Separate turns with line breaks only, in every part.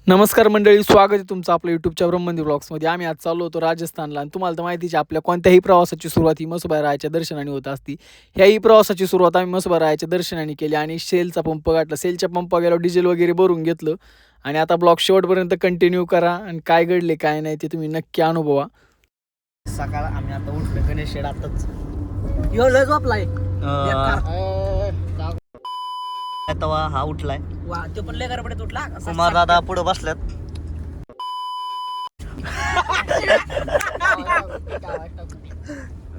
नमस्कार मंडळी, स्वागत आहे तुमचं आपल्या यूट्यूबच्या ब्रह्मंदिर ब्लॉग्समध्ये. आम्ही आज चाललो होतो राजस्थानला आणि तुम्हाला तर माहितीच आहे, आपल्या कोणत्याही प्रवासाची सुरुवात ही मसोबा रायाच्या दर्शनाने होत असती. ह्याही प्रवासाची सुरुवात आम्ही मसोबा रायाच्या दर्शनाने केली आणि सेलचा पंप गाठला. सेलच्या पंपा गेलो, डिझेल वगैरे भरून घेतलं आणि आता ब्लॉग शेवटपर्यंत कंटिन्यू करा आणि काय घडले काय नाही ते तुम्ही नक्की अनुभवा.
सकाळ आम्ही आता उठलो गणेश शेड आताच
यो लय झोपलाय
तेव्हा हा उठलाय.
वा तो पण लय गडबडीत उठला
कुमार दादा पुढे बसल्यात.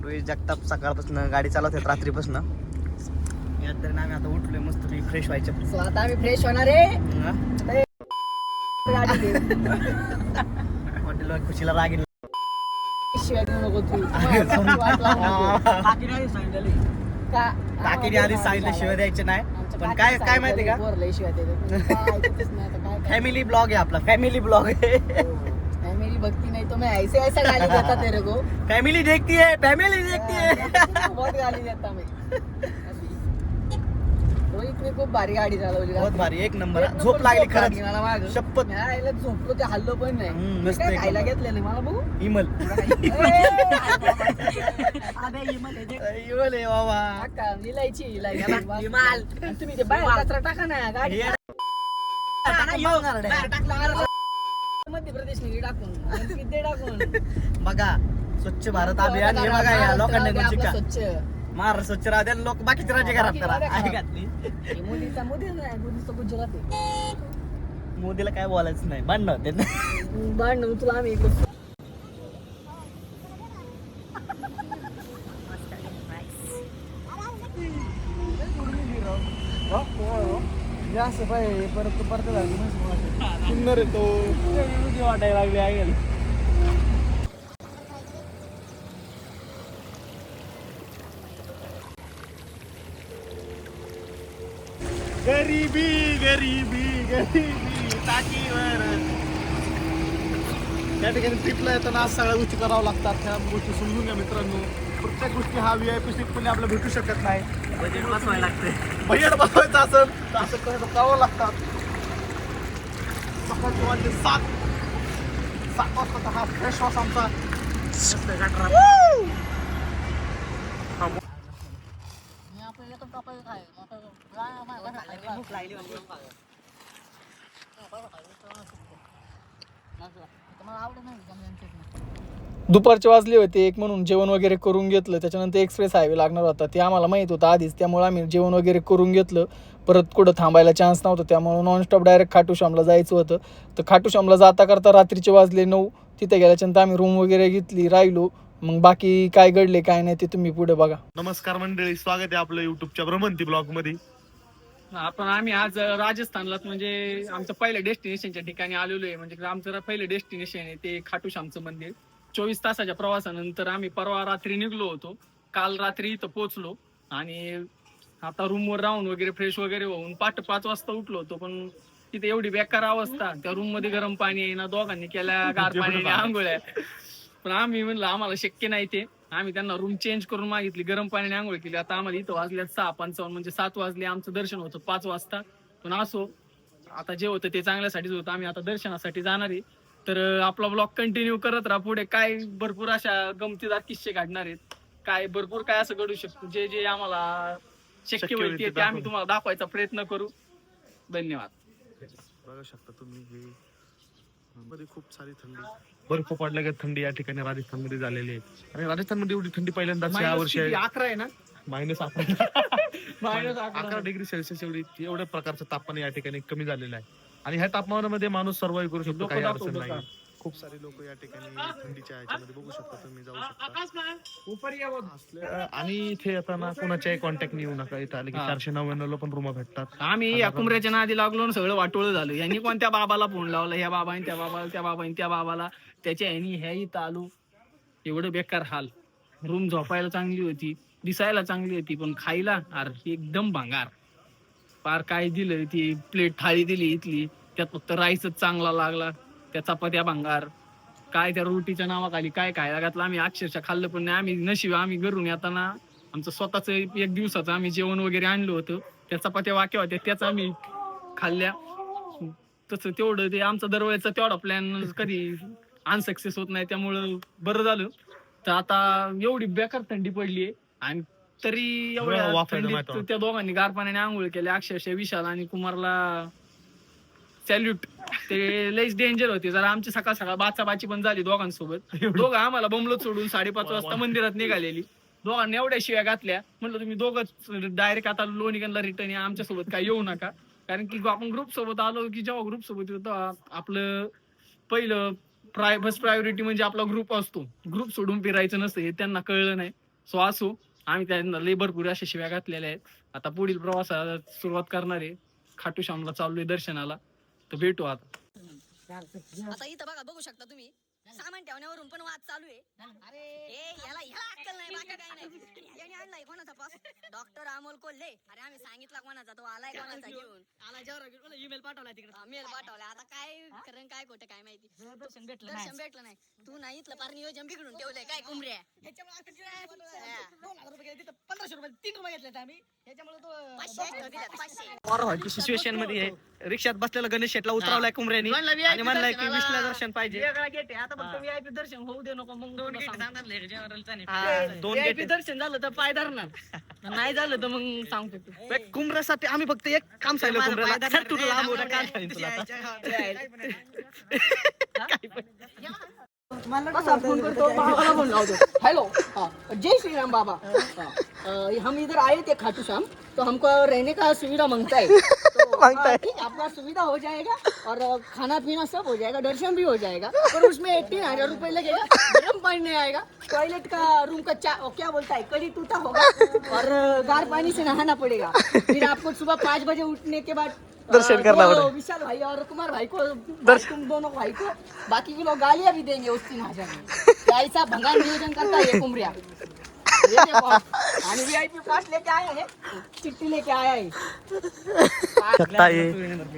रोहित जगताप सकाळपासून गाडी चालवतात रात्रीपासून. यात तरी आम्ही आता उठलोय मस्त फ्रेश व्हायच्या.
So, आता आम्ही फ्रेश होणार आहे गाडी घे.
हॉटेलवर खुशीला राग येईल.
शिवाय देऊ नको तू वाट लावू नको. काकीने आधी सांगितलं का
काकीने आधी सांगितलं शिवाय द्यायचे नाही. पण काय काय माहिती का,
पोरं लय शिवाय देतात. काय ऐकतच नाही आता काय
फॅमिली ब्लॉग आहे आपला. फॅमिली ब्लॉग आहे.
फॅमिली भक्ती नहीं तो मैं ऐसे ऐसा गाली देता तेरे को.
फॅमिली देखती है, फॅमिली देखती है.
बहुत गाली देता मैं. रोहित ने खूप भारी गाडी चालवली.
बहुत भारी, एक नंबर. झोप लागली खरंच,
मला मागं.
शपथ.
मी आईला झोपलो ते हल्लो पण नाही.
मस्त
काय
एक
खायला
नंबर.
घेतलेलं मला बघू.
इमल.
अबे इमल आहे ते.
इमल आहे बाबा.
टाका, इलायची इमाल. आणि तुम्ही ते बाहेर कचरा टाका ना गाडी. बाहेर टाकला अरे. मध्य प्रदेश मध्ये टाकून आणि किती टाकून
बघा, स्वच्छ भारत अभियान हे बघा, या लोकांनी
आपलं
शिका.
स्वच्छ
महाराष्ट्र स्वच्छ राहू द्या, लोक बाकीचे राज्य खराब करा. आहे घातली.
हे मोदीचा मोदी नाही, मोदीचा गुजरात आहे.
मोदीला काय बोलायचं नाही, भांडण होते.
भांडण तुला आम्ही इकडे
असं पाहिजे परत परत सुंदर आहे तो. वाटायला लागले आहे. गरिबी गरिबी गरिबी टाकीवर. त्या ठिकाणी ट्रिपला येताना आज सगळ्या गोष्टी कराव्या लागतात. ह्या गोष्टी समजून घ्या मित्रांनो. प्रत्येक गोष्टी हा VIP सीट पण आपल्याला भेटू शकत नाही.
बजेट बसवायला लागते.
बजेट बसवायचं असेल तर असं करावं लागतात. सकाळचे वाजले 7 वाजता हा फ्रेश वास आमचा.
दुपारचे वाजले होते एक, म्हणून जेवण वगैरे करून घेतलं. त्याच्यानंतर एक्सप्रेस हायवे लागणार होता, ते आम्हाला माहीत होतं आधीच. त्यामुळे आम्ही जेवण वगैरे करून घेतलं. परत कुठं थांबायला चान्स नव्हता, त्यामुळे नॉनस्टॉप डायरेक्ट खाटूश्यामला जायचं होतं. तर खाटूश्यामला जाता करता रात्रीचे वाजले 9. तिथे गेल्याच्यानंतर आम्ही रूम वगैरे घेतली, राहिलो. मग बाकी काय घडले काय नाही ते तुम्ही पुढे बघा.
नमस्कार मंडळी, स्वागत आहे आपलं युट्यूबच्या भ्रमंती ब्लॉग मध्ये.
आम्ही आज राजस्थानला म्हणजे आमचं पहिलं डेस्टिनेशनच्या ठिकाणी आलेलो आहे. म्हणजे आमचं पहिलं डेस्टिनेशन आहे ते खाटूश्यामचं मंदिर. 24 तासाच्या प्रवासानंतर आम्ही परवा रात्री निघलो होतो. काल रात्री इथं पोहोचलो आणि आता रूमवर राहून वगैरे फ्रेश वगैरे होऊन 5 वाजता उठलो होतो. पण तिथे एवढी बेकार अवस्था, त्या रूम मध्ये गरम पाणी आहे ना, दोघांनी केल्या गार पाण्याने आंघोळ्या. पण आम्ही म्हणलं आम्हाला शक्य नाही ते. आम्ही त्यांना रूम चेंज करून मागितली, गरम पाण्याने आंघोळ केली. आता आम्हाला इथं वाजल्यात 6:55, म्हणजे 7 वाजले. आमचं दर्शन होतं 5 वाजता. पण असो, आता जे होतं ते चांगल्यासाठीच होतं. आम्ही आता दर्शनासाठी जाणार आहे. तर आपला ब्लॉग कंटिन्यू करत राहा. पुढे काय भरपूर अशा गमतीदार किस्से काढणार आहेत. काय भरपूर काय असं घडू शकतो, जे जे आम्हाला शक्य होईल ते आम्ही तुम्हाला दाखवायचा प्रयत्न करू. धन्यवाद.
बघू शकता तुम्ही, हे मध्ये खूप सारी थंडी, बर्फ पडल्या का थंडी या ठिकाणी राजस्थानमध्ये झालेली आहे. आणि राजस्थानमध्ये एवढी थंडी पहिल्यांदाच या वर्षी आहे.
11 आहे ना,
-11 डिग्री सेल्सिअस एवढ्या प्रकारचं तापमान या ठिकाणी कमी झालेलं आहे. आणि ह्या तापमानामध्ये माणूस सर्वाइव्ह करू शकतो, काही अडचण नाही. खूप सारे लोक या ठिकाणी थंडीच्या ह्याच्यामध्ये बघू शकता तुम्ही, जाऊ शकता. आणि इथे येताना कोणाच्याही कॉन्टॅक्ट येऊ नका. इथे आले की 499 ला पण रूम भेटतात.
आम्ही या कुमऱ्याच्या नादी लागलो, सगळं वाटोळं झालं. यांनी कोणत्या बाबाला फोन लावला, ह्या बाबाने त्या बाबाला, त्या बाबाने त्या बाबाला, त्याच्या ह्यानी ह्याही आलो. एवढं बेकार हाल. रूम झोपायला चांगली होती, दिसायला चांगली होती, पण खायला अरे एकदम भांगार. पार काय दिलं, ती प्लेट थाळी दिली इथली, त्यात फक्त राईसच चांगला लागला, त्या चपात्या भांगार. काय त्या रोटीच्या नावाखाली काय खायला घातलं. आम्ही अक्षरशः खाल्लं पण नाही. आम्ही नशीब, आम्ही घरून येताना आमचं स्वतःच 1 दिवसाचं आम्ही जेवण वगैरे आणलं होतं. त्या चपात्या वाक्या होत्या, त्याच आम्ही खाल्ल्या. तसं तेवढं ते आमचा दरवेळेचा तेवढा प्लॅन कधी अनसक्सेस होत नाही, त्यामुळं बरं झालं. तर आता एवढी बेकार थंडी पडलीये आणि तरी एवढ्या
वाफायला
थंडीत
माहिती.
त्या दोघांनी गार पाण्याने आंघोळ केले. अक्षरशः विशाल आणि कुमारला सॅल्यूट. ते लईच डेंजर होते जरा. आमची सकाळ सकाळ बाचाबाची पण झाली दोघांसोबत. दोघं आम्हाला बमलोत सोडून 5:30 वाजता मंदिरात निघालेली. दोघांनी एवढ्या शिव्या घातल्या. म्हटलं तुम्ही दोघंच डायरेक्ट आता लोणीगंजला रिटर्न या, आमच्या सोबत काय येऊ नका. कारण की आपण ग्रुप सोबत आलो की जेव्हा ग्रुप सोबत येतो आपलं पहिलं फर्स्ट प्रायोरिटी म्हणजे आपला ग्रुप असतो. ग्रुप सोडून फिरायचं नसतं हे त्यांना कळलं नाही. सो असो, आम्ही त्यांना लय भरपूर अशा शिव्या घातलेल्या आहेत. आता पुढील प्रवासाला सुरुवात करणार आहे. खाटू श्यामला चाललोय दर्शनाला. तर भेटू आता.
आता इथं बघा, बघू शकता तुम्ही सामान ठेवण्यावरून पण वाद चालू आहे. याला अक्कल नाही, बाकी काही नाही. याने आणलाय कोणाचा पास? डॉक्टर अमोल कोल्हे. अरे आम्ही सांगितलं कोणाचा, तो आलाय कोणाचा घेऊन.
ईमेल पाठवला तिकडे.
मेल पाठवला. आता काय खरं काय खोटं काय माहिती.
दर्शन भेटलं
दर्शन भेटलं नाही. तू नाही इथलं फार नियोजन बिघडून ठेवलंय काय कुंबऱ्या.
1500 रुपये 3 रुपये घेतले आम्ही. याच्यामुळे तो
500 दिल्यात, 500.
व्हायची सिच्युएशन मध्ये आहे. रिक्षात बसलेला गणेश शेटला उतरवलाय कुमऱ्यानी आणि म्हणलाय की 20ला दर्शन पाहिजे.
वेगळा गेट आहे. आता फक्त व्हीआयपी दर्शन होऊ दे नको. मग
2 गेट
सांगतो.
सांगणार 2
VIP
गेट
दर्शन झालं तर पाय धरणार, नाही झालं तर मग सांगतो.
कुमऱ्यासाठी आम्ही फक्त एक काम सांगितलं कुमऱ्याला, सर तुला लांब होता काय सांगितलं तुला
बसा, फोन करतो, बाबाला फोन लावतो. हेलो, जय श्री राम बाबा. हम इधर आए थे खाटू श्याम, तो हमको रहने का सुविधा मांगता है. तो ठीक, आपका सुविधा हो जाएगा और खाना पीना सब हो जाएगा, दर्शन भी हो जाएगा. पर उसमें 18,000 रुपए लगेगा. गर्म पानी नहीं आएगा. टॉयलेट का रूम का क्या बोलता है, कड़ी टूटा होगा और गार पानी से नहाना पड़ेगा. फिर आपको सुबह 5 बजे उठने के बाद
दर्शन करना पड़ेगा.
विशाल भाई और कुमार भाई को, तुम दोनों भाई को, बाकी के लोग गालियां भी देंगे उस दिन हजार में. ऐसा भंगार नियोजन करता है ये कुमरिया. ये देखो, आणि VIP पास लेके आया है, चिट्ठी लेके आया है.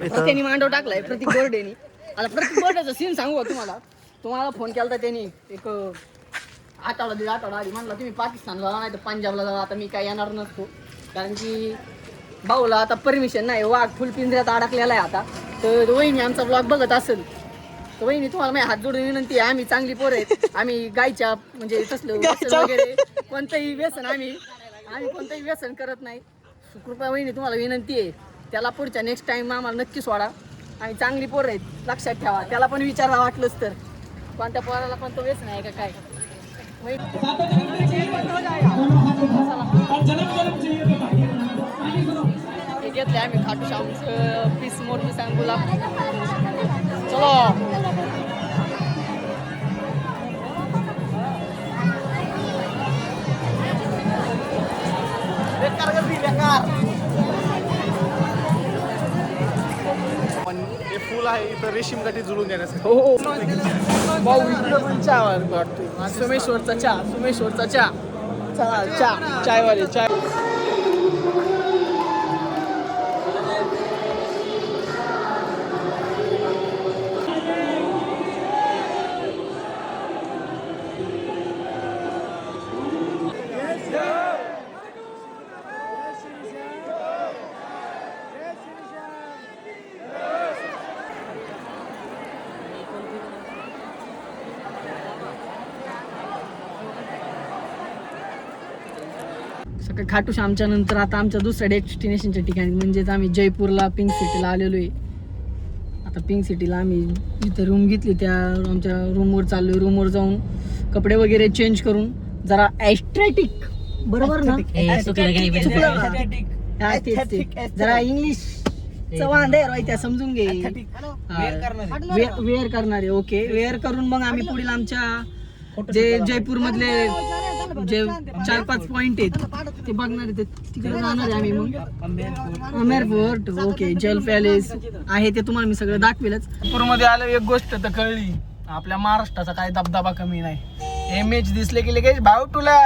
त्यांनी मांडव टाकलाय प्रतीक बोर्डेनी. आता प्रतीक बोर्डेचा सीन सांगू का तुम्हाला फोन केला होता त्यांनी एक आठवडा आधी. म्हणला तुम्ही पाकिस्तानला जा नाही तर पंजाबला जा. आता मी काय येणार नसतो, कारण की भाऊला आता परमिशन नाही. वाघ फुल पिंजऱ्यात अडकलेला आहे आता. तर वहिनी आमचा ब्लॉग बघत असेल तर वहिनी तुम्हाला माझ्या हात जोडून विनंती आहे. आम्ही चांगली पोरं आहेत. आम्ही गायच्या म्हणजे तसलं व्यसन वगैरे कोणतंही व्यसन आम्ही कोणतंही व्यसन करत नाही. कृपया वहिनी तुम्हाला विनंती आहे, त्याला पुढच्या नेक्स्ट टाइम आम्हाला नक्की सोडा. आम्ही चांगली पोरं आहेत, लक्षात ठेवा. त्याला पण विचारायला वाटलंच तर, कोणत्या पोराला पण तो व्यसन आहे का काय. घेतले आम्ही खाटू श्यामचं पीस मोरपी सांगूला. चलो
पण हे फुल आहे इथं रेशीम गाठी जुळून देण्यासाठी.
हो भाऊ, इकडं पण चहा वाटतोय. सोमेश्वरचा चहा. चला चायवाले चाय. सकाळी खाटू श्यामच्या नंतर आता आमच्या दुसऱ्या डेस्टिनेशनच्या ठिकाणी म्हणजेच आम्ही जयपूरला पिंक सिटीला आलेलो आहे. आता पिंक सिटीला आम्ही जिथे रूम घेतली त्या आमच्या रूमवर चाललोय. रूमवर जाऊन कपडे वगैरे चेंज करून जरा ॲस्ट्रेटिक, बरोबर ना, जरा इंग्लिश वांदे त्या समजून घे. वेअर करणारे. ओके, वेअर करून मग आम्ही पुढील आमच्या जे जयपूर मधले जे 4-5 पॉइंट आहेत ते बघणार आहे. तिकडे जाणार आहे आम्ही. मग अमेर फोर्ट, ओके, जल पॅलेस आहे ते तुम्हाला मी सगळं दाखवेलच.
नागपूरमध्ये आलं एक गोष्ट तर कळली, आपल्या महाराष्ट्राचा काय दबदबा कमी नाही. इमेज दिसले की लगेच भाऊ तुला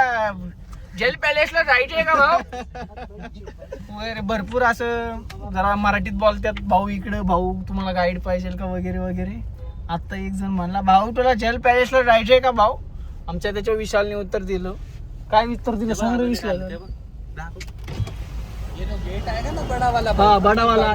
जल पॅलेसला जायचंय का भाऊ वगैरे. भरपूर असं जरा मराठीत बोलतात. भाऊ इकडे, भाऊ तुम्हाला गाईड पाहिजे का वगैरे वगैरे. आता एक जण म्हणला भाऊ तुला जल पॅलेसला जायचंय का भाऊ. आमच्या त्याच्या विशालने उत्तर दिलं. काय उत्तर दिलं सांग रे विशाल. हा बडावाला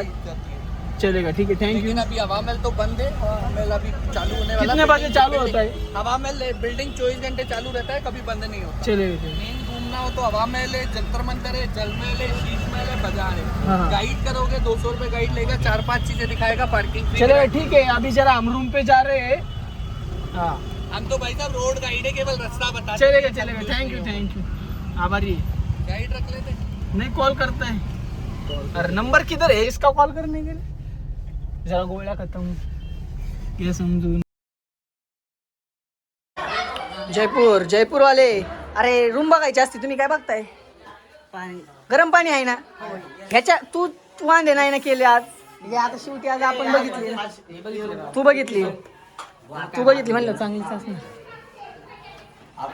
चलेगा ठीक है, थैंक यू।
लेकिन अभी हवा महल तो बंद है, हवा महल अभी चालू होने वाला।
कितने बजे चालू होता है?
हवा महल बिल्डिंग 24 घंटे चालू रहता है, कभी बंद नहीं होता।
चलेगा।
मेन घूमना हो तो हवा महल है, जंतर मंतर है, जल महल है, शीश महल है, बाजार
हाँ।
है। गाइड करोगे 200 रुपए गाइड लेगा, 4-5 चीजें दिखाएगा, पार्किंग फ्री।
चलेगा ठीक है, अभी जरा हम रूम पे जा रहे हैं। हाँ
हम तो भाई साहब रोड गाइड है, केवल रास्ता बता।
चलेगा चलेगा, थैंक यू आभारी।
गाइड रख लेते।
नहीं कॉल करता है। अरे नंबर किधर है इसका कॉल करने के लिए? जरा गोळ्या खत्म ये समजून। जयपूर वाले, अरे रूम बघायची असते, तुम्ही काय बघताय? पाणी, गरम पाणी आहे ना ह्याच्या? तू वांदे नाही ना केले आज, म्हणजे आता शेवटी आज आपण बघितली, तू बघितली म्हणलं चांगलीच असणार.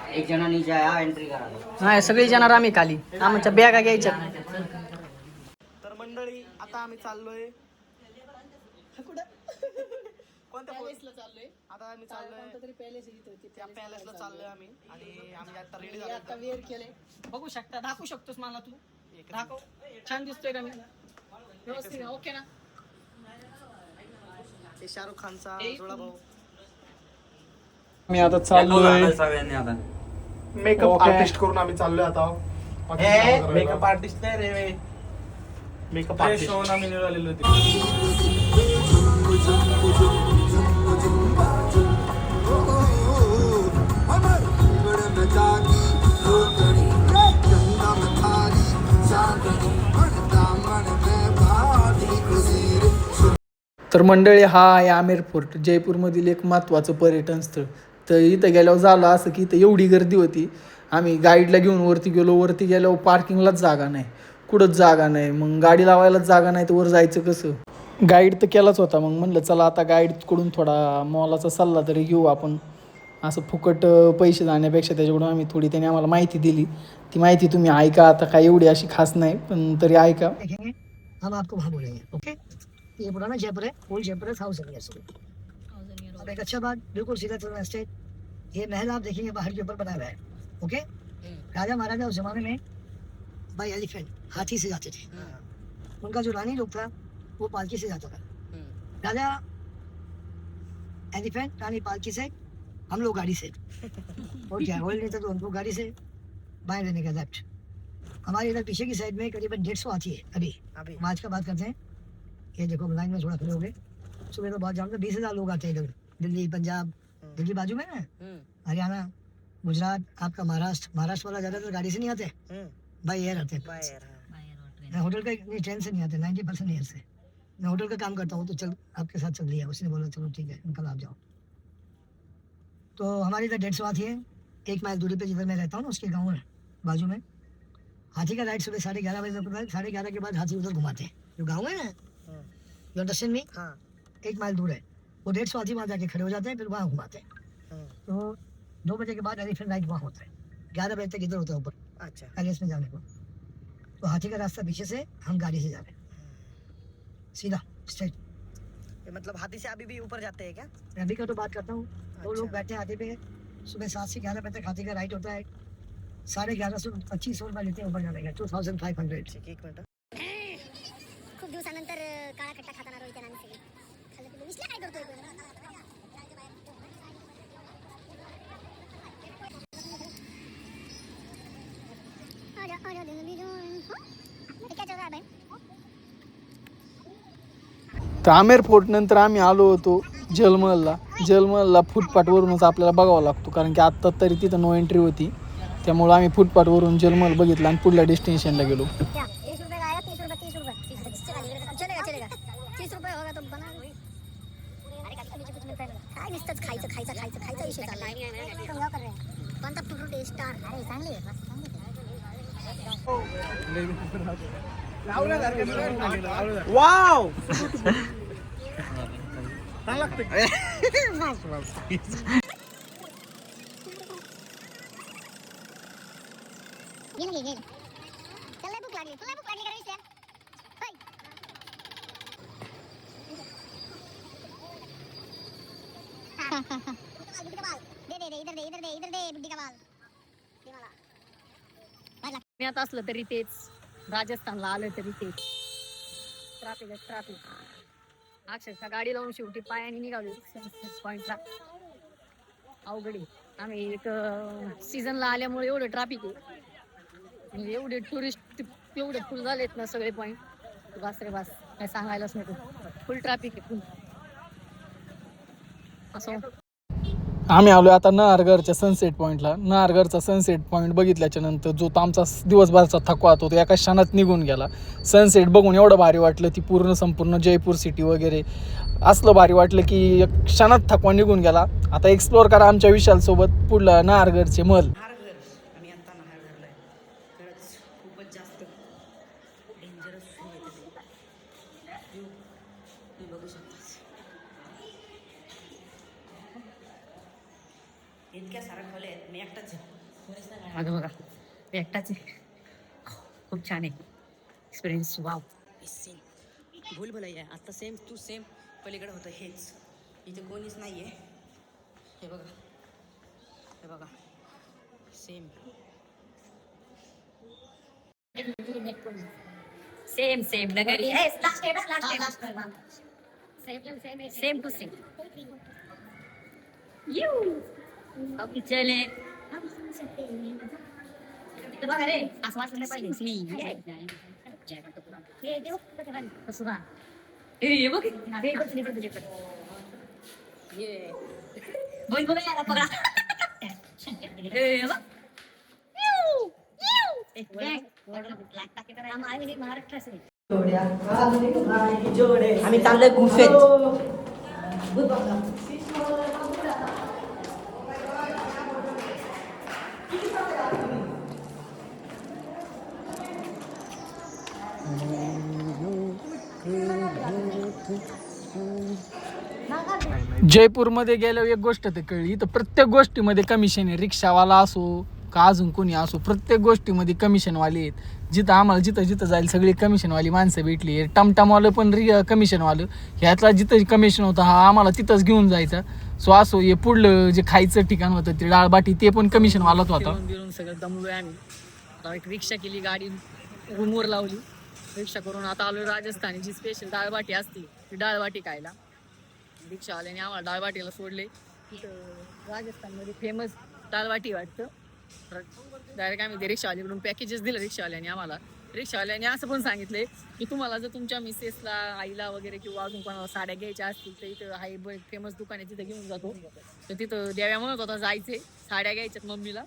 एक जना नीचे आया, एंट्री करा.
नाही सगळी जाणार आम्ही खाली, आमच्या बॅगा घ्यायच्या.
तर मंडळी आता आम्ही चाललोय कोणत्या पॅलेसला चाललोय? आता आम्ही चाललोय त्या पॅलेसला चाललोय आम्ही, आणि आम्ही आता रेडी झालो.
आता वेअर केले, बघू शकता, दाखवू शकतोस मला तू? दाखव, छान दिसतोय का मी? व्यवस्थित आहे, ओके ना?
हे शाहरुख खानचा जोडा भाऊ.
मी आता चाललोय
मेकअप आर्टिस्ट करून आम्ही चाललोय आता.
मेकअप आर्टिस्ट नाही रे,
मेकअप आर्टिस्ट
शोन आम्ही निघालेलो होतो.
तर मंडळी, हा आहे आमेर फोर्ट, जयपूरमधील एक महत्त्वाचं पर्यटन स्थळ. तर इथं गेल्यावर झालं असं की इथं एवढी गर्दी होती, आम्ही गाईडला घेऊन वरती गेल्यावर पार्किंगलाच जागा नाही, कुठंच जागा नाही. मग गाडी लावायलाच जागा नाही, तर वर जायचं कसं? गाईड तर केलाच होता, मग म्हणलं चला आता गाईडकडून थोडा मोलाचा सल्ला तरी घेऊ आपण. असं फुकट पैसे जाण्यापेक्षा त्याच्याकडून आम्ही थोडी, त्याने आम्हाला माहिती दिली. ती माहिती तुम्ही ऐका, आता काय एवढी अशी खास नाही, पण तरी ऐका.
हम आपको वहाँ बोलेंगे, ओके? ये पुराना जयपुर है, ओल्ड जयपुर है, हाउस है। अब एक अच्छा बात, बिल्कुल सीधा चलना स्ट्रेट। ये महल आप देखेंगे बाहर के ऊपर बना हुआ है, ओके? राजा महाराजा उस जमाने में बाय एलिफेंट, हाथी से जाते थे। उनका जो रानी लोग था वो पालकी से जाता था। राजा एलिफेंट, रानी पालकी से, हम लोग गाड़ी से। और क्या ओल्ड नेता तो उनको गाड़ी से बाएं रहने का लेफ्ट। हमारे इधर पीछे की साइड में करीबन 150 हाथी है अभी। आज का बात करते हैं, ये देखो लाइन में थोड़ा खड़े हो गए। सुबह तो बहुत जानते 20,000 लोग आते हैं इधर, दिल्ली पंजाब, दिल्ली बाजू में ना, हरियाणा, गुजरात, आपका महाराष्ट्र वाला ज्यादातर गाड़ी से नहीं आते, बाई एयर आते हैं। होटल का नहीं, ट्रेन से नहीं आते, 90% एयर से। मैं होटल का काम करता हूँ, तो चल आपके साथ चल लिया, उसने बोला चलो ठीक है कल आप जाओ। तो हमारे इधर 150 हाथी है। 1 माइल दूरी पे जिधर मैं रहता हूँ ना, उसके गाँव है बाजू में। हाथी का राइड सुबह 11:30 बजे तक होता है। 11:30 के बाद हाथी उधर घुमाते हैं, जो गाँव है ना, यू अंडरस्टैंड मी? 1 माइल दूर है वो, 150 हाथी वहाँ जाके खड़े हो जाते हैं, फिर वहाँ घुमाते हैं। तो 2 बजे के बाद एलिफेंट राइड वहाँ होता है, 11 बजे तक इधर होता है ऊपर, अच्छा, पैलेस में जाने को। तो हाथी का रास्ता पीछे से, हम गाड़ी से जा रहे हैं सीधा स्ट्रेट।
मतलब हाथी से अभी भी ऊपर जाते हैं क्या?
मैं अभी का तो बात करता हूँ। 2 लोग बैठे हैं हाथी पे, सुबह 7 से 11 बजे तक हाथी का राइड होता है। 1150 2500 रुपये लेते हैं ऊपर जाने का, 2500।
एक मिनट.
खूप दिवसानंतर काळा खट्टा खाताना रोहित आणि सगळे खाल्लं पिल्लं विसल्या काय करतोय कोण? आजा दिन बिजून हो काय चौघा बाई.
तर आमेर फोर्ट नंतर आम्ही आलो होतो जलमहलला फुटपाथवरूनच आपल्याला बघावा लागतो, कारण की आत्ता तरी तिथं नो एंट्री होती, त्यामुळे आम्ही फुटपाथवरून जलमहल बघितला आणि पुढल्या डेस्टिनेशनला गेलो.
30 रुपये आया, 30 रुपये 30 रुपये चलेगा 30 रुपये होगा तो बना. अरे का बीच कुछ मिलता है काय नुसतंच खायचं विषय चाललाय. कम कर रहे हैं कोणता फ्रूट आहे स्टार. अरे चांगली आहे
वाव
ये ना चल भूक लागली तुला भूक लागली का विषय हाय बुड्ढी का बाल दे इधर दे बुड्ढी का बाल दे मला.
पुण्यात असलं तरी तेच, राजस्थानला आलं तरी तेच, ट्रॅफिक.
अक्षरशः गाडी लावून शेवटी पायाने निघालो पॉइंटला. अवघडी आम्ही एक सीझनला आल्यामुळे एवढं ट्रॅफिक आहे, म्हणजे एवढे टुरिस्ट एवढे फुल झालेत ना सगळे पॉइंट, बस रे बस, काय सांगायलाच नको. फुल ट्रॅफिक आहे, फुल. असं
आम्ही आलो आता नहारगडच्या सनसेट पॉईंटला. नहारगडचा सनसेट पॉईंट बघितल्याच्या नंतर जो तो आमचा दिवसभराचा थकवा होतो तो एका क्षणात निघून गेला. सनसेट बघून एवढं भारी वाटलं, ती पूर्ण संपूर्ण जयपूर सिटी वगैरे असलं भारी वाटलं की एक क्षणात थकवा निघून गेला. आता एक्सप्लोअर करा आमच्या विशालसोबत पुढलं नहारगडचे महल.
आम्ही आता नहारगडला आहे. खरंच खूपच जास्त डेंजरस तुम्ही बघू शकता. इतक्या साऱ्या खोल्या आहेत, मी एकटाच आहे. अगं बघा, मी एकटाच आहे. खूप छान आहे एक्सपिरियन्स. वाव, सेम भूल भुलैया आहे. आता सेम टू सेम पलीकडे होतं हेच. इथे कोणीच नाही आहे. हे बघा, हे बघा, सेम सेम सेम नगरी सेम टू सेम. अभी चले बघा रे, असं वाचलं नाही पाहिजे. कसं ना हे बघ, बोल बघा याला पकडा. आम्ही चाललोय गुफेत.
जयपूरमध्ये गेल्यावर एक गोष्ट तर कळली, तर प्रत्येक गोष्टीमध्ये कमिशन आहे. रिक्षावाला असो का अजून कोणी असो, प्रत्येक गोष्टीमध्ये कमिशनवाले आहेत. जिथं आम्हाला जिथं जाईल सगळी कमिशनवाली माणसं भेटली. टमटमवालं पण कमिशनवालं, ह्यातला जिथं कमिशन होतं हा आम्हाला तिथंच घेऊन जायचा. सो असो, हे पुढलं जे खायचं ठिकाण होतं ते डाळबाटी, ते पण कमिशनवालाच होता.
फिरून सगळं दमलोय आम्ही. आता एक रिक्षा केली, गाडी रूमवर लावली, रिक्षा करून आता आलो राजस्थानी जी स्पेशल डाळबाटी असते ती डाळबाटी खायला. रिक्षावाल्याने आम्हाला डाळबाटीला सोडले. तिथं राजस्थानमध्ये फेमस डाळबाटी वाटतं. डायरेक्ट आम्ही ते रिक्षावाल्याकडून पॅकेजेस दिलं रिक्षावाल्याने आम्हाला. रिक्षावाल्याने असं पण सांगितले की तुम्हाला जर तुमच्या मिसेसला, आईला वगैरे किंवा अजून कोणाला साड्या घ्यायच्या असतील तर इथं हाय फेमस दुकान आहे, तिथं घेऊन जातो. तर तिथं देव्या म्हणत होता जायचे, साड्या घ्यायच्यात मम्मीला.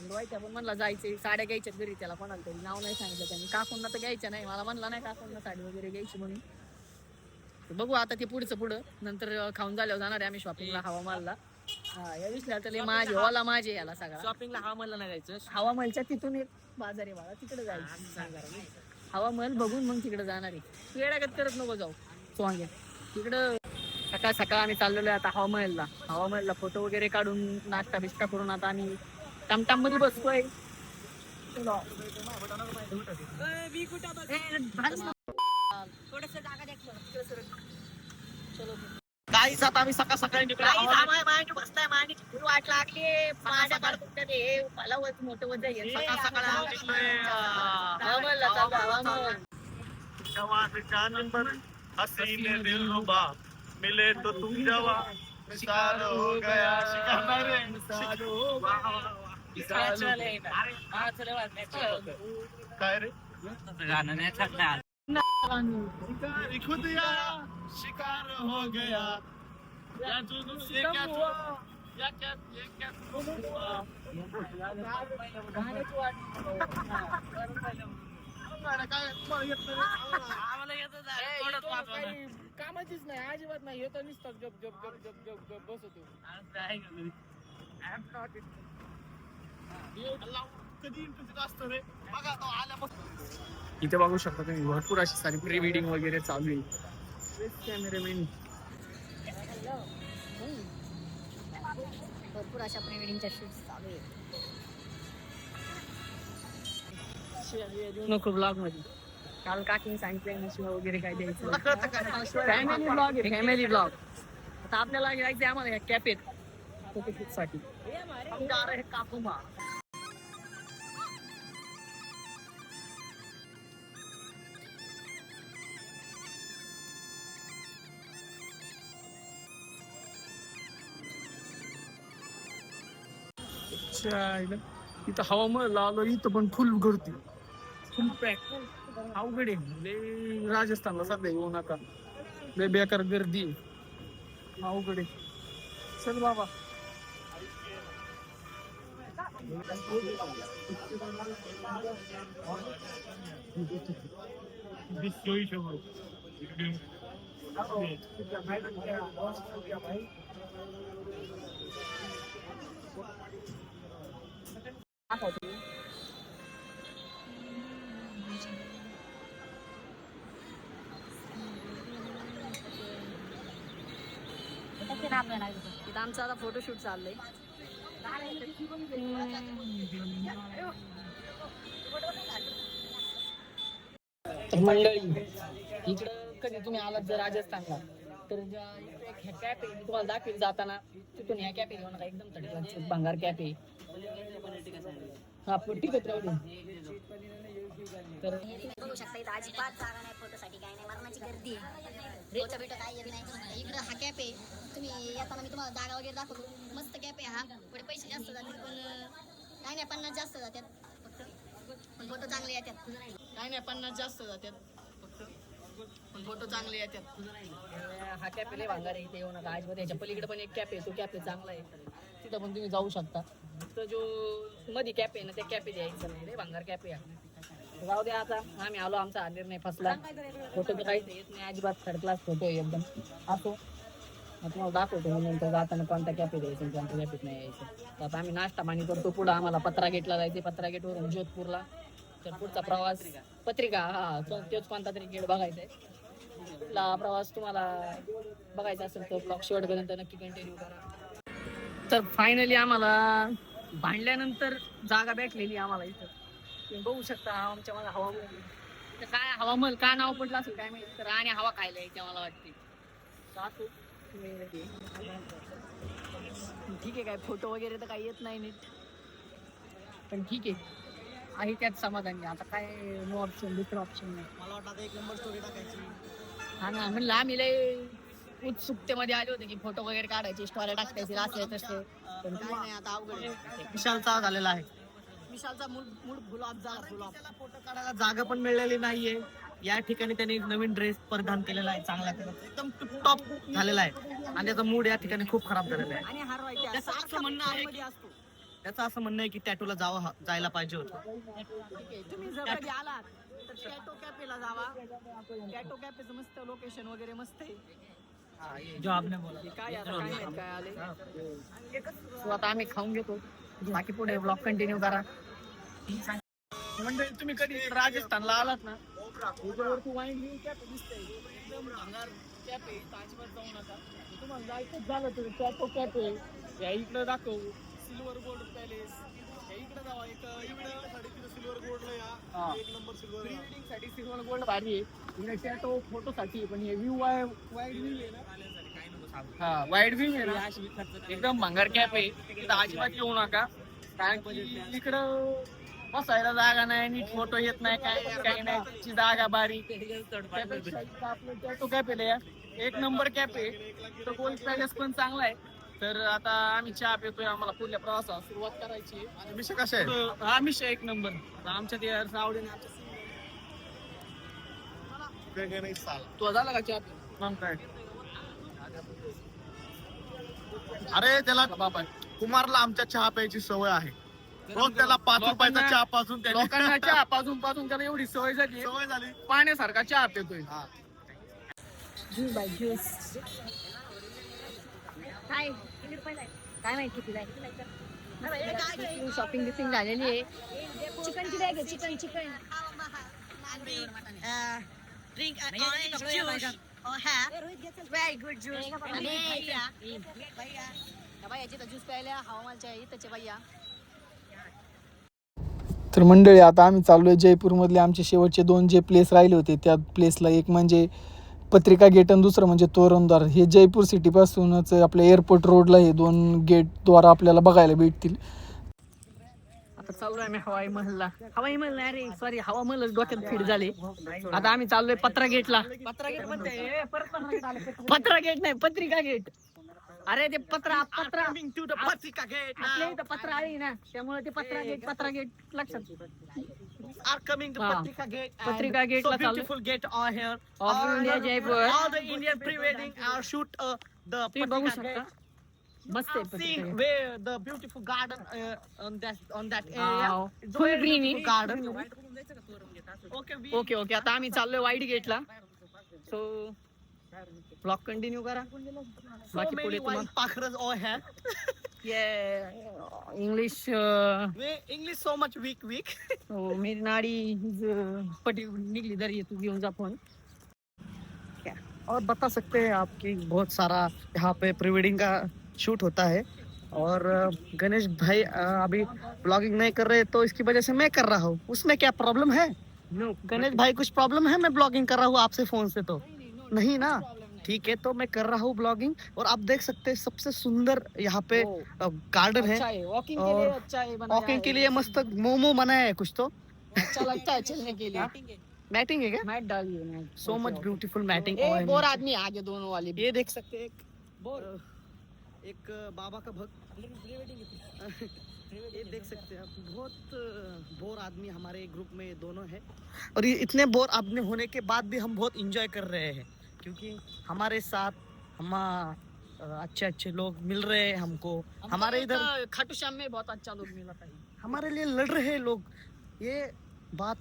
व्हायच्या पण म्हणला जायचे, साड्या घ्यायच्यात घरी. त्याला कोणाला तरी नाव नाही सांगितलं त्यांनी. काकूंना तर घ्यायच्या नाही, मला म्हणला नाही काकूंना साडी वगैरे घ्यायची म्हणून. बघू आता ते पुढचं नंतर खाऊन झाल्यावर जाणार आहे आम्ही शॉपिंगला हवामालला. हा, या विसल्यातले माझे ओला माझे याला सगळा
शॉपिंगला हवामानला नाही जायचं.
हवामलच्या तिथून एक बाजार आहे मला, तिकडे जायचं. हवामल बघून मग तिकडे जाणार आहे. तू येड्यागत करत नको जाऊ सोंग्या तिकडं. सकाळ सकाळ आम्ही चाललेलो आहे आता हवामहलला फोटो वगैरे काढून नाश्ता बिस्टा करून आता आम्ही टमटम मध्ये बसतोय.
काहीच आता आम्ही सकाळ सकाळी निघलो.
वाट लागली मला मोठं वजन आहे.
सकाळ सकाळी आम्ही निघलोय,
हवामहलला चाललो, हवामहल.
हसीने दिलरुबा मिले तो तुम जवा निसार हो गया. शिकार नाही रे, काय रे शिकारी खुद आया, शिकार हो गया. या जुनून से क्या हुआ, या क्या ये क्या हुआ.
कामाचीच नाही, अजिबात नाही. येतो नुसतं गप गप गप गप गप गप बसतो. इथे बघू शकता तुम्ही भरपूर अशी सारी प्री वेडिंग वगैरे चालू आहे. कॅमेरामॅन
भरपूर अशा प्री वेडिंगच्या शूट्स चालू आहे.
नको ब्लॉग मध्ये काल काकीने सांगितलं शिवा वगैरे काय द्यायचं. फॅमिली ब्लॉग आहे, फॅमिली ब्लॉग. आता आपल्याला जायचं आम्हाला या कॅफेत फोटोशूट साठी. काकुमा
शाळेला. इथं हवामान आलो इथं पण फुल गर्दी, फुल पॅक. अवघड आहे लय राजस्थानला सध्या येऊ नका, लय बेकार गर्दी आहे. अवघड आहे. चल बाबा.
इथं आमचं आता फोटोशूट चाललंय.
तर मंडळी, इकडं कधी तुम्ही आलात जर राजस्थानला तर एक कॅफे मी तुम्हाला दाखवेल जाताना, तिथून ह्या कॅफे घेऊ नका, एकदम थर्ड भंगार कॅफे. हा ठीक आहे राहू दे. तर
बघू शकता इथं अजिबात जागा नाही फोटोसाठी, काय नाही, मरणाची गर्दी आहे. फोटो बिटो काही येत नाही. इकडं हा कॅप आहे, तुम्ही येताना मी तुम्हाला जागा वगैरे दाखवतो. मस्त कॅप आहे हा. थोडे पैसे जास्त जातील पण काय नाही, 50 जास्त जातात फक्त, पण फोटो चांगले येतात.
काय नाही 50 जास्त जातात फक्त, पण फोटो चांगले येतात. हा कॅफे लय भांगार आहे, इथे येऊ नका अजिबात. ह्याच्या पलीकडे पण एक कॅफे आहे, तो कॅफे चांगला आहे, तिथं पण तुम्ही जाऊ शकता. तर जो मध्ये कॅफे आहे ना, त्या कॅफे यायचं नाही, लय भांगार कॅफे आहे. जाऊ द्या, आता आम्ही आलो, आमचा निर्णय फसला. फोटो तर काहीच येत नाही अजिबात, थर्ड क्लास फोटो आहे एकदम. असो तुम्हाला दाखवतो नंतर जाताना कोणता कॅफे द्यायचं, कोणत्या कॅफेत नाही यायचं. तर आता आम्ही नाश्ता पाणी करतो. पुढं आम्हाला पत्रागेटला जायचे, पत्रागेटवरून जोधपूरला. तर पुढचा प्रवास पत्रिका, हा तोच कोणता तरी गेट बघायचा आहे. पुढला प्रवास तुम्हाला बघायचा असेल तर ब्लॉग शेवटपर्यंत नक्की कंटिन्यू करा. तर फायनली आम्हाला भांडल्यानंतर जागा भेटलेली आम्हाला इथं. तुम्ही बघू शकता आमच्या मला हवामहल. काय हवामहल का नाव पडलं असेल काय माहिती, तर आणि हवा खायला यायची मला वाटते. ठीक आहे, काय फोटो वगैरे तर काही येत नाही नीट, पण ठीक आहे त्यात समाधानी. आता काय नो ऑप्शन, दुसरं ऑप्शन नाही.
मला वाटतं आता 1 नंबर स्टोरी टाकायची.
हा ना, म्हणलं आम्ही लय उत्सुकतेमध्ये आले होते की फोटो वगैरे काढायचे, स्टोऱ्या टाकायचे असले तसे, पण काय नाही, आता अवघड आहे.
विशालचा झालेला आहे.
विशालचा मूड गुलाब झाला, गुलाब.
त्याला फोटो काढायला जागा पण मिळालेली नाहीये. या ठिकाणी त्याने एक नवीन ड्रेस परिधान केलेला आहे, चांगला कलरचा, एकदम टॉप झालेला आहे, आणि त्याचा मूड या ठिकाणी खूप खराब झालेला आहे.
आणि हरवायचे
त्याचं असं म्हणणं आहे की त्याचं असं म्हणणं आहे की टॅटूला जायला पाहिजे होतं.
ठीक आहे, तुम्ही जर कधी आलात तर टॅटो कॅफेला जावा. टॅटो कॅफेचं मस्त लोकेशन वगैरे मस्त आहे.
जो आपने बोला
काय आता काय माहित काय आले. So आता आम्ही खाऊन घेतो, बाकी पुढे ब्लॉग कंटिन्यू करा.
म्हणजे तुम्ही कधी राजस्थानला आलात ना, त्याच्यावरती वाईन कॅफे दिसतंय, एकदम भंगार कॅफे, अजिबात जाऊ नका. तुम्हाला जायचंच झालं तर टॅटो कॅफे या इकडं दाखव, सिल्वर गोल्ड पॅलेस या इकडे जावा.
सिल्वर गोल्डला या, 1 नंबर सिल्वर.
प्री वेडिंग साठी सिल्वर गोल्ड भारी आहे. इकडे टॅटो फोटो साठी, पण हे व्ह्यू वाईड व्ह्यू आहे ना, हा वाईड व्ह्यू आहे ना, एकदम भंगार कॅफे. इथं अजिबात येऊ नका, कारण की इकडं बसायला जागा नाही, नीट फोटो येत नाही, काही नाही, त्याची जागा बारीक. त्यापेक्षा इथं आपलं टॅटो कॅफेला या, 1 नंबर कॅफे. तर गोल्ड पॅलेस पण चांगला आहे. तर आता आम्ही चहा पितोय, आम्हाला पुढल्या प्रवासाला सुरुवात करायची आहे.
मिशा कशा आहे?
हा मिशा 1 नंबर. आमच्या ते आवडीने तो झाला का चहा पिऊन? मग काय
अरे त्याला बाबा कुमारला आमच्या चहा प्यायची सवय आहे. रोज त्याला 5 रुपयाचा चहा पाजून
लोकांना चहा पाजून त्याला एवढी सवय झाली, पाण्यासारखा चहा पितोय.
Juice bye juice. काय काय माहिती किती आहे. शॉपिंग बिपिंग झालेली आहे. चिकनची बॅग आहे, chicken.
Drink an orange juice or have very good juice.
Juice प्यायला हवामानच्या इथंचे भैया.
तर मंडळी, आता आम्ही चाललो आहे जयपूरमधले आमचे शेवटचे 2 जे प्लेस राहिले होते त्या प्लेसला. एक म्हणजे पत्रिका गेट आणि दुसरं म्हणजे तोरणद्वार. हे जयपूर सिटीपासूनच आपल्या एअरपोर्ट रोडला हे 2 गेटद्वारा आपल्याला बघायला भेटतील.
आता चालू आहे आम्ही हवाई महलला. हवाई महल नाही रे, सॉरी, हवा महलच डोक्यात फिट झाले. आता आम्ही चाललोय पत्रा गेटला. पत्रा गेट मध्ये पत्रा गेट नाही, पत्रिका गेट. अरे ते पत्रा
Coming to the Patrika Gate
आपल्या
now.
इथं पत्रा आहे ना, त्यामुळे ते पत्रा गेट लक्षात.
Are coming to
हाँ.
Patrika Gate. and
Patrika Gate
So
ला चालू.
beautiful gate are here.
Of India, Jaipur.
All the Indian pre-wedding are shoot the
तुम्ही बघू
Patrika
शकता.
Gate.
मस्त आहे
I'm
पत्रिका
seeing
gate.
where the beautiful garden on that area.
Wow.
It's
Full
very
green.
beautiful garden. Okay,
okay आता आम्ही चाललोय वाईट गेटला. सो ब्लॉग कंटिन्यू करा.
so
बाकी
many
पुढे
white
तुम्हाला
pakras are here.
English
English so much weak.
मेरी नाड़ी पटी निकली दर ये तू घेऊन जा फोन.
और बता सकते हैं आपकी बहुत सारा यहाँ पे प्री वेडिंग का शूट होता है और गणेश भाई अभी ब्लॉगिंग नहीं कर रहे तो इसकी वजह से मैं कर रहा हूँ. उसमें क्या प्रॉब्लम है? गणेश भाई कुछ प्रॉब्लम है मैं ब्लॉगिंग कर रहा हूँ आपसे फोन से? तो नहीं ना, ठीक है. तो मैं कर रहा हूँ ब्लॉगिंग और आप देख सकते हैं सबसे सुंदर यहाँ पे गार्डन है.
अच्छा है वॉकिंग के
और
लिए, अच्छा है बनाया
वॉकिंग के
है.
लिए मस्त मोमो बनाया है कुछ तो.
अच्छा लगता है चलने के लिए.
मैटिंग है क्या?
मैट डाली है mat.
So much beautiful matting.
बोर आदमी आगे दोनों वाली.
ये देख सकते हैं एक बाबा का भक्त. ये देख सकते हैं आप, बहुत बोर आदमी हमारे ग्रुप में दोनों है और ये इतने बोर आदमी होने के बाद भी हम बहुत इंजॉय कर रहे हैं क्योंकि हमारे साथ हम अच्छे लोग मिल रहे हैं हमको. हमारे इधर
खाटू श्याम में बहुत अच्छा लोग मिला था.
हमारे लिए लड़ रहे हैं लोग. ये बात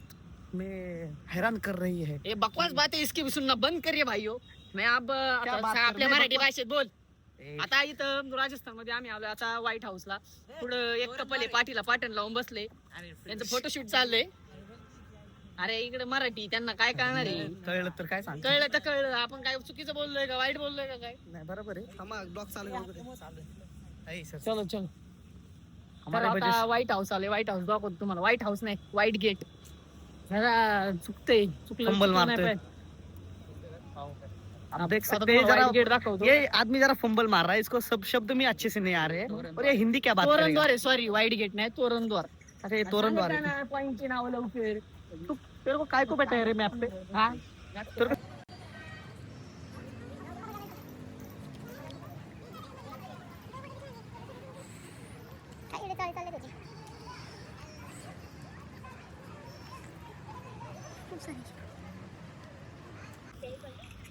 में हैरान कर रही है.
ये बकवास बात है, इसकी भी सुनना बंद करिए भाइयों. मैं अब
क्या बात कर
आपल्या
रहे?
मराठी भाषेत बोल. आता इथं राजस्थान मध्ये आम्ही आलो आता व्हाईट हाऊसला. पुढं एक कपल आहे पाठीला पाटण लावून बसले, त्यांचं फोटोशूट चाललंय. अरे इकडे मराठी त्यांना काय कळणार आहे?
कळलं तर काय सांग.
कळलं तर कळलं. आपण काय चुकीचं बोललोय का वाईट बोललोय का काय?
नाही बरोबर आहे. ब्लॉग चालू
चलो चलो.
हमारे
तर
वजह
आता व्हाईट हाऊस आले. व्हाईट हाऊस दाखवतो तुम्हाला. व्हाईट हाऊस नाही, व्हाईट गेट. जरा चुकतंय, चुकलं
फंबल
चुकलं नाही
मारतोय.
पाहिजे.
आप देख
आता
सकते हैं
तुम्हाला
जरा
white gate दाखवतो.
ये आदमी जरा फंबल मार रहा है. इसको सब शब्द में अच्छे से नहीं आ रहे हैं और ये हिंदी क्या बात करेगा.
तोरणद्वार आहे, सॉरी व्हाईट गेट नाही तोरणद्वार.
अच्छा ये तोरणद्वार है.
पॉइंटची नाव लवकर.
तू तेरे को काय को बैठा है रे मैप पे?
हा
तेरे को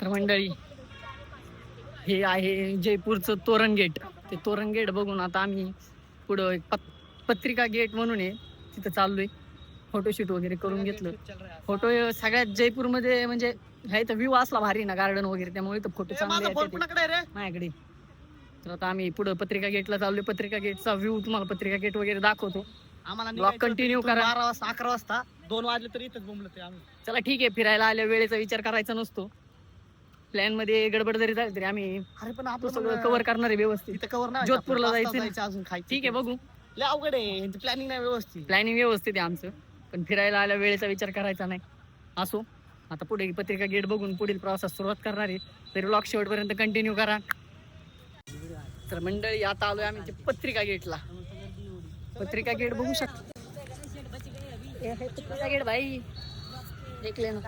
तर मंडळी हे आहे जयपूरचं तोरण गेट. ते तोरण गेट बघून आता आम्ही पुढं एक पत्रिका गेट म्हणून आहे तिथं चाललोय. फोटोशूट वगैरे करून घेतलं. फोटो सगळ्यात जयपूरमध्ये म्हणजे ह्या इथं व्ह्यू असला भारी ना गार्डन वगैरे, त्यामुळे इथं फोटो चांगले
माझा फोन
येतात
कुणाकडे रे?
माझ्याकडे. तर आता आम्ही पुढं पत्रिका गेटला चाललोय. पत्रिका गेटचा व्ह्यू तुम्हाला पत्रिका गेट वगैरे दाखवतो.
आम्हाला
Vlog
निघायचं होतं
continue
इथून
करा.
12 वाजता 11 वाजता 2 वाजले तरी इथंच बोंबलते आम्ही.
चला ठीक आहे, फिरायला आल्या वेळेचा विचार करायचा नसतो. प्लॅन मध्ये गडबड जरी झाली तरी आम्ही
अरे पण
तो
आपलं
सगळं
मग
कव्हर करणार आहे व्यवस्थित.
इथं कव्हर नाही.
जोधपूरला
आपलं
जायचं
पास्ता अजून खायचं.
ठीक आहे बघू.
लय अवघड आहे प्लॅनिंग नाही व्यवस्थित.
प्लॅनिंग व्यवस्थित आहे आमचं, पण फिरायला आल्या वेळेचा विचार करायचा नाही. असो, आता पुढे पत्रिका गेट बघून पुढील प्रवासास सुरुवात करणार आहे. तरी व्लॉग शेवटपर्यंत कंटिन्यू करा. तर मंडळी आता आलोय आम्ही ते पत्रिका गेटला. पत्रिका गेट बघू शकतो. हे आहे पत्रिका गेट भाई, देख लेना.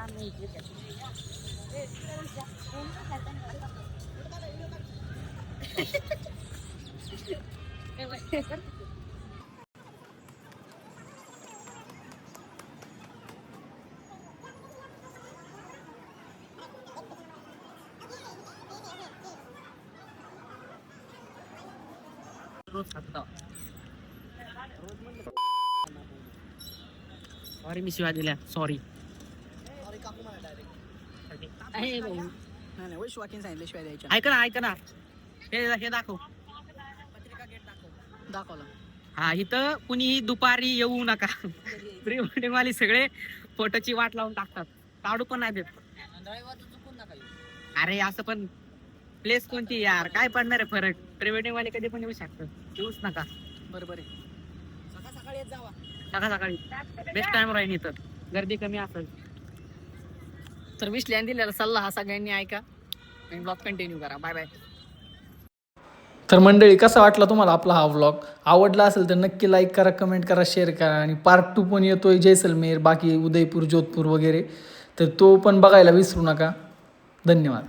सॉरी मी शिवाय दिल्या. सॉरी. ऐका ना हे दाखव. दाखवलं. हा इथं कुणीही दुपारी येऊ नका. प्री वेडिंग वाली सगळे फोटोची वाट लावून टाकतात. काढू पण नाही देत. अरे असं पण प्लेस कोणती यार, काय पडणार आहे फरक. प्री वेडिंग वाले कधी पण येऊ शकतात, येऊच नका. बरोबर आहे. सकाळ सकाळी बेस्ट टाइम राहील इथं, गर्दी कमी असेल. तर विश्ल्याने दिलेला सल्ला हा सगळ्यांनी ऐका आणि ब्लॉग कंटिन्यू करा. Bye bye.
तर मंडळी कसा वाटला तुम्हाला आपला हा व्लॉग? आवडला असेल तर नक्की लाईक करा, कमेंट करा, शेअर करा. आणि पार्ट 2 पण येतोय जैसलमेर, बाकी उदयपूर, जोधपूर वगैरे, तर तो पण बघायला विसरू नका. धन्यवाद.